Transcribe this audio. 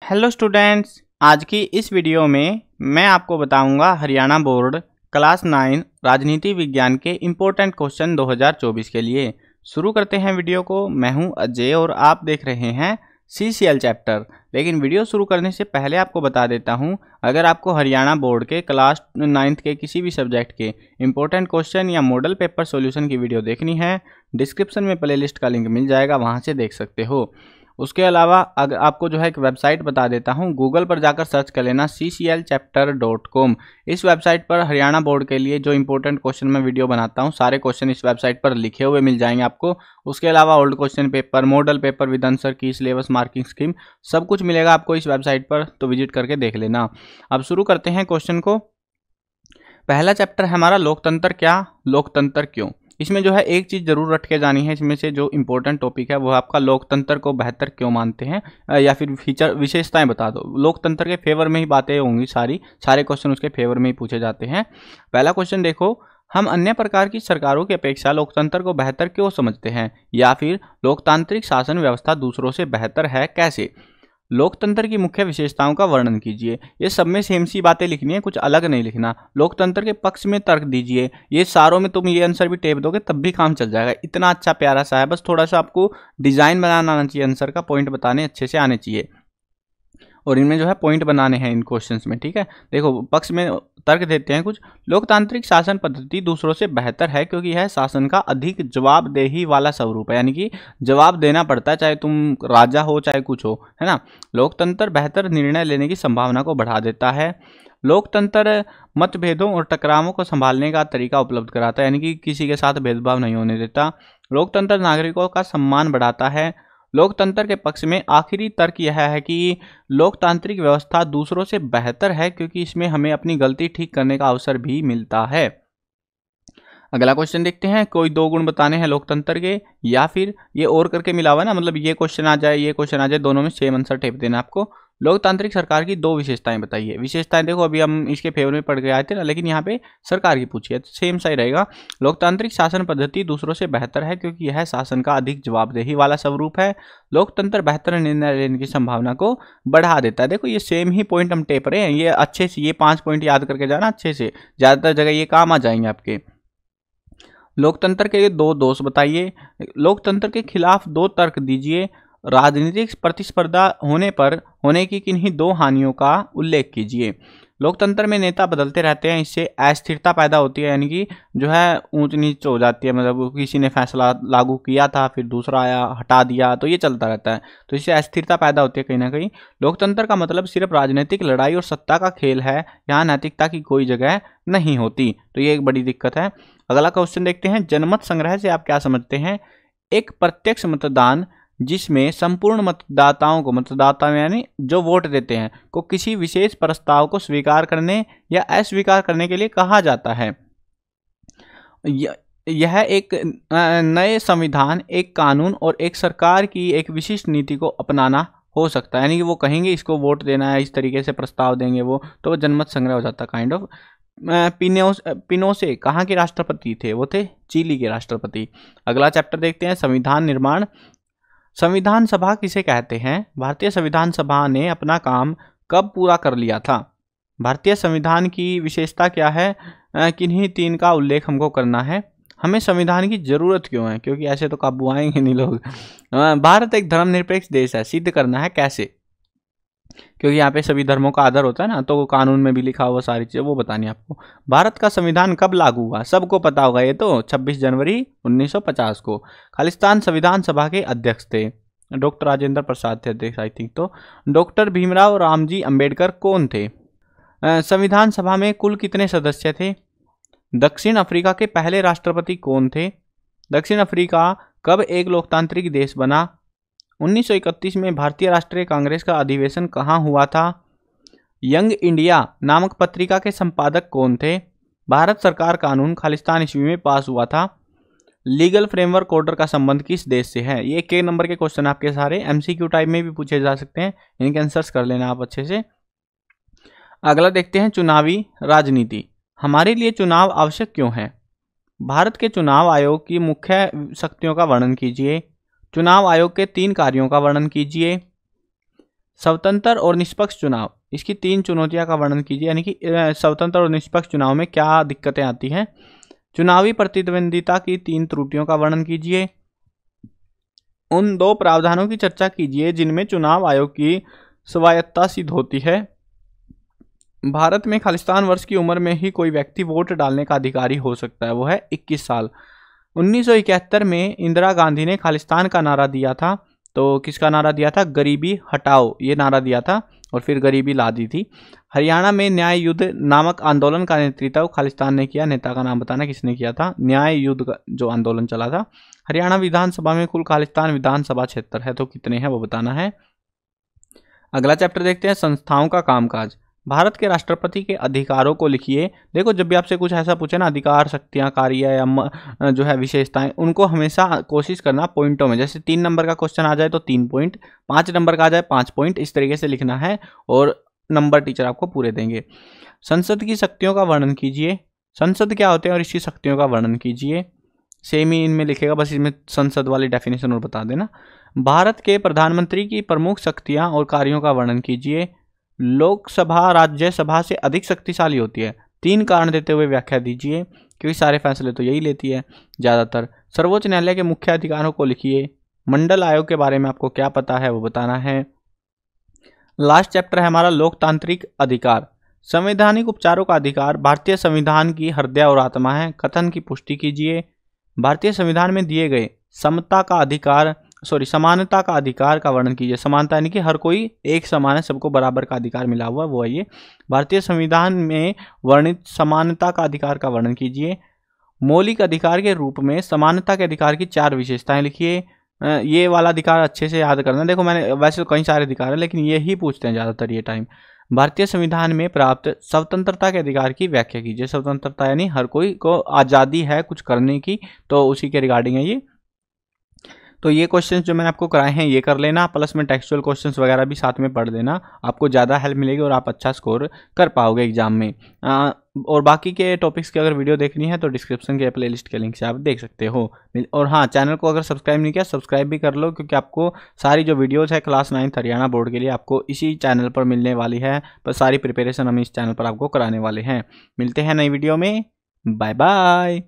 Hello students, आज की इस वीडियो में मैं आपको बताऊंगा हरियाणा बोर्ड क्लास 9 राजनीति विज्ञान के इम्पोर्टेंट क्वेश्चन 2024 के लिए। शुरू करते हैं वीडियो को। मैं हूं अजय और आप देख रहे हैं CCL चैप्टर। लेकिन वीडियो शुरू करने से पहले आपको बता देता हूं, अगर आपको हरियाणा बोर्ड के क्लास 9 के किसी भी सब्जेक्ट के इम्पोर्टेंट क्वेश्चन या मॉडल पेपर सॉल्यूशन की वीडियो देखनी है, डिस्क्रिप्शन में प्लेलिस्ट का लिंक मिल जाएगा, वहां से देख सकते हो। उसके अलावा अगर आपको जो है एक वेबसाइट बता देता हूँ, गूगल पर जाकर सर्च कर लेना cclchapter.com। इस वेबसाइट पर हरियाणा बोर्ड के लिए जो इंपॉर्टेंट क्वेश्चन मैं वीडियो बनाता हूँ, सारे क्वेश्चन इस वेबसाइट पर लिखे हुए मिल जाएंगे आपको। उसके अलावा old question paper, model paper with answer की, सिलेबस, मार्किंग स्कीम, सब कुछ मिलेगा आपको इस वेबसाइट पर, तो विजिट करके देख लेना। अब शुरू करते हैं क्वेश्चन को। पहला चैप्टर है हमारा लोकतंत्र क्या, लोकतंत्र क्यों। इसमें जो है एक चीज़ जरूर रट के जानी है, इसमें से जो इंपॉर्टेंट टॉपिक है वो आपका लोकतंत्र को बेहतर क्यों मानते हैं, या फिर फीचर विशेषताएं बता दो। लोकतंत्र के फेवर में ही बातें होंगी, सारे क्वेश्चन उसके फेवर में ही पूछे जाते हैं। पहला क्वेश्चन देखो, हम अन्य प्रकार की सरकारों की अपेक्षा लोकतंत्र को बेहतर क्यों समझते हैं, या फिर लोकतांत्रिक शासन व्यवस्था दूसरों से बेहतर है कैसे। लोकतंत्र की मुख्य विशेषताओं का वर्णन कीजिए। ये सब में सेम सी बातें लिखनी है, कुछ अलग नहीं लिखना। लोकतंत्र के पक्ष में तर्क दीजिए। ये सारों में तुम ये आंसर भी टेप दोगे तब भी काम चल जाएगा, इतना अच्छा प्यारा सा है। बस थोड़ा सा आपको डिजाइन बनाना आना चाहिए, आंसर का पॉइंट बताने अच्छे से आने चाहिए, और इनमें जो है पॉइंट बनाने हैं इन क्वेश्चंस में। ठीक है, देखो पक्ष में तर्क देते हैं कुछ। लोकतांत्रिक शासन पद्धति दूसरों से बेहतर है क्योंकि यह शासन का अधिक जवाबदेही वाला स्वरूप है, यानी कि जवाब देना पड़ता है, चाहे तुम राजा हो चाहे कुछ हो, है ना। लोकतंत्र बेहतर निर्णय लेने की संभावना को बढ़ा देता है। लोकतंत्र मतभेदों और टकरावों को संभालने का तरीका उपलब्ध कराता है, यानी कि किसी के साथ भेदभाव नहीं होने देता। लोकतंत्र नागरिकों का सम्मान बढ़ाता है। लोकतंत्र के पक्ष में आखिरी तर्क यह है कि लोकतांत्रिक व्यवस्था दूसरों से बेहतर है क्योंकि इसमें हमें अपनी गलती ठीक करने का अवसर भी मिलता है। अगला क्वेश्चन देखते हैं, कोई दो गुण बताने हैं लोकतंत्र के, या फिर ये और करके मिला हुआ है ना, मतलब ये क्वेश्चन आ जाए ये क्वेश्चन आ जाए, दोनों में सेम आंसर टेप देना आपको। लोकतांत्रिक सरकार की दो विशेषताएं बताइए। विशेषताएं देखो अभी हम इसके फेवर में पढ़ के आए थे ना, लेकिन यहाँ पे सरकार की पूछी है तो सेम सा ही रहेगा। लोकतांत्रिक शासन पद्धति दूसरों से बेहतर है क्योंकि यह शासन का अधिक जवाबदेही वाला स्वरूप है। लोकतंत्र बेहतर निर्णय लेने की संभावना को बढ़ा देता है। देखो ये सेम ही पॉइंट हम टेप रहे हैं, ये अच्छे से ये 5 पॉइंट याद करके जाना अच्छे से, ज्यादातर जगह ये काम आ जाएंगे आपके। लोकतंत्र के दो दोष बताइए। लोकतंत्र के खिलाफ दो तर्क दीजिए। राजनीतिक प्रतिस्पर्धा होने की किन्हीं दो हानियों का उल्लेख कीजिए। लोकतंत्र में नेता बदलते रहते हैं, इससे अस्थिरता पैदा होती है, यानी कि जो है ऊंच नीच हो जाती है। मतलब किसी ने फैसला लागू किया था, फिर दूसरा आया हटा दिया, तो ये चलता रहता है, तो इससे अस्थिरता पैदा होती है कहीं ना कहीं। लोकतंत्र का मतलब सिर्फ राजनीतिक लड़ाई और सत्ता का खेल है, यहाँ नैतिकता की कोई जगह नहीं होती, तो ये एक बड़ी दिक्कत है। अगला क्वेश्चन देखते हैं, जनमत संग्रह से आप क्या समझते हैं। एक प्रत्यक्ष मतदान जिसमें संपूर्ण मतदाताओं को, मतदाता यानी जो वोट देते हैं, को किसी विशेष प्रस्ताव को स्वीकार करने या अस्वीकार करने के लिए कहा जाता है। यह एक नए संविधान, एक कानून और एक सरकार की एक विशिष्ट नीति को अपनाना हो सकता है, यानी कि वो कहेंगे इसको वोट देना है, इस तरीके से प्रस्ताव देंगे वो, तो जनमत संग्रह हो जाता है काइंड ऑफ। पिनोसे कहाँ के राष्ट्रपति थे, वो थे चिली के राष्ट्रपति। अगला चैप्टर देखते हैं, संविधान निर्माण। संविधान सभा किसे कहते हैं। भारतीय संविधान सभा ने अपना काम कब पूरा कर लिया था। भारतीय संविधान की विशेषता क्या है, किन्हीं 3 का उल्लेख हमको करना है। हमें संविधान की जरूरत क्यों है, क्योंकि ऐसे तो काबू आएंगे नहीं लोग। भारत एक धर्मनिरपेक्ष देश है, सिद्ध करना है कैसे, क्योंकि यहाँ पे सभी धर्मों का आदर होता है ना, तो कानून में भी लिखा हुआ सारी चीजें वो बतानी आपको। भारत का संविधान कब लागू हुआ, सबको पता होगा ये तो, 26 जनवरी 1950 को। खालिस्तान संविधान सभा के अध्यक्ष थे डॉक्टर राजेंद्र प्रसाद थे अध्यक्ष, आई थिंक। तो डॉक्टर भीमराव रामजी अंबेडकर कौन थे। संविधान सभा में कुल कितने सदस्य थे। दक्षिण अफ्रीका के पहले राष्ट्रपति कौन थे। दक्षिण अफ्रीका कब एक लोकतांत्रिक देश बना। 1931 में भारतीय राष्ट्रीय कांग्रेस का अधिवेशन कहाँ हुआ था। यंग इंडिया नामक पत्रिका के संपादक कौन थे। भारत सरकार कानून खालिस्तान ईस्वी में पास हुआ था। लीगल फ्रेमवर्क ऑर्डर का संबंध किस देश से है। ये के नंबर के क्वेश्चन आपके सारे MCQ टाइप में भी पूछे जा सकते हैं, इनके आंसर्स कर लेना आप अच्छे से। अगला देखते हैं, चुनावी राजनीति। हमारे लिए चुनाव आवश्यक क्यों है। भारत के चुनाव आयोग की मुख्य शक्तियों का वर्णन कीजिए। चुनाव आयोग के 3 कार्यों का वर्णन कीजिए। स्वतंत्र और निष्पक्ष चुनाव, इसकी 3 चुनौतियां का वर्णन कीजिए। यानी कि स्वतंत्र और निष्पक्ष चुनाव में क्या दिक्कतें आती हैं। चुनावी प्रतिद्वंदिता की 3 त्रुटियों का वर्णन कीजिए। उन 2 प्रावधानों की चर्चा कीजिए जिनमें चुनाव आयोग की स्वायत्तता सिद्ध होती है। भारत में खालिस्तान वर्ष की उम्र में ही कोई व्यक्ति वोट डालने का अधिकारी हो सकता है, वो है 21 साल। 1971 में इंदिरा गांधी ने खालिस्तान का नारा दिया था, तो किसका नारा दिया था? गरीबी हटाओ, ये नारा दिया था और फिर गरीबी ला दी थी। हरियाणा में न्याय युद्ध नामक आंदोलन का नेतृत्व खालिस्तान ने किया। नेता का नाम बताना किसने किया था? न्याय युद्ध का जो आंदोलन चला था। हरियाणा विधानसभा में कुल खालिस्तान विधानसभा क्षेत्र है, तो कितने हैं वो बताना है। अगला चैप्टर देखते हैं, संस्थाओं का कामकाज। भारत के राष्ट्रपति के अधिकारों को लिखिए। देखो, जब भी आपसे कुछ ऐसा पूछे ना, अधिकार, शक्तियां, कार्य या जो है विशेषताएं, उनको हमेशा कोशिश करना पॉइंटों में। जैसे 3 नंबर का क्वेश्चन आ जाए तो 3 पॉइंट, 5 नंबर का आ जाए 5 पॉइंट, इस तरीके से लिखना है और नंबर टीचर आपको पूरे देंगे। संसद की शक्तियों का वर्णन कीजिए। संसद क्या होते हैं और इसकी शक्तियों का वर्णन कीजिए। सेम ही इनमें लिखेगा, बस इसमें संसद वाली डेफिनेशन और बता देना। भारत के प्रधानमंत्री की प्रमुख शक्तियां और कार्यों का वर्णन कीजिए। लोकसभा राज्यसभा से अधिक शक्तिशाली होती है, 3 कारण देते हुए व्याख्या दीजिए, क्योंकि सारे फैसले तो यही लेती है ज़्यादातर। सर्वोच्च न्यायालय के मुख्य अधिकारों को लिखिए। मंडल आयोग के बारे में आपको क्या पता है वो बताना है। लास्ट चैप्टर है हमारा लोकतांत्रिक अधिकार। संवैधानिक उपचारों का अधिकार भारतीय संविधान की हृदय और आत्मा है, कथन की पुष्टि कीजिए। भारतीय संविधान में दिए गए समानता का अधिकार का वर्णन कीजिए। समानता यानी कि हर कोई एक समान है, सबको बराबर का अधिकार मिला हुआ, वो है ये। भारतीय संविधान में वर्णित समानता का अधिकार का वर्णन कीजिए। मौलिक अधिकार के रूप में समानता के अधिकार की 4 विशेषताएं लिखिए। ये वाला अधिकार अच्छे से याद करना। देखो, मैंने वैसे तो कई सारे अधिकार है, लेकिन ये ही पूछते हैं ज़्यादातर ये टाइम। भारतीय संविधान में प्राप्त स्वतंत्रता के अधिकार की व्याख्या कीजिए। स्वतंत्रता यानी हर कोई को आज़ादी है कुछ करने की, तो उसी के रिगार्डिंग है ये। तो ये क्वेश्चंस जो मैंने आपको कराए हैं ये कर लेना, प्लस में टेक्सचुअल क्वेश्चंस वगैरह भी साथ में पढ़ लेना, आपको ज़्यादा हेल्प मिलेगी और आप अच्छा स्कोर कर पाओगे एग्जाम में। और बाकी के टॉपिक्स की अगर वीडियो देखनी है तो डिस्क्रिप्शन के प्लेलिस्ट के लिंक से आप देख सकते हो। और हाँ, चैनल को अगर सब्सक्राइब नहीं किया सब्सक्राइब भी कर लो, क्योंकि आपको सारी जो वीडियोज़ है क्लास 9 हरियाणा बोर्ड के लिए आपको इसी चैनल पर मिलने वाली है। पर सारी प्रिपरेशन हम इस चैनल पर आपको कराने वाले हैं। मिलते हैं नई वीडियो में, बाय बाय।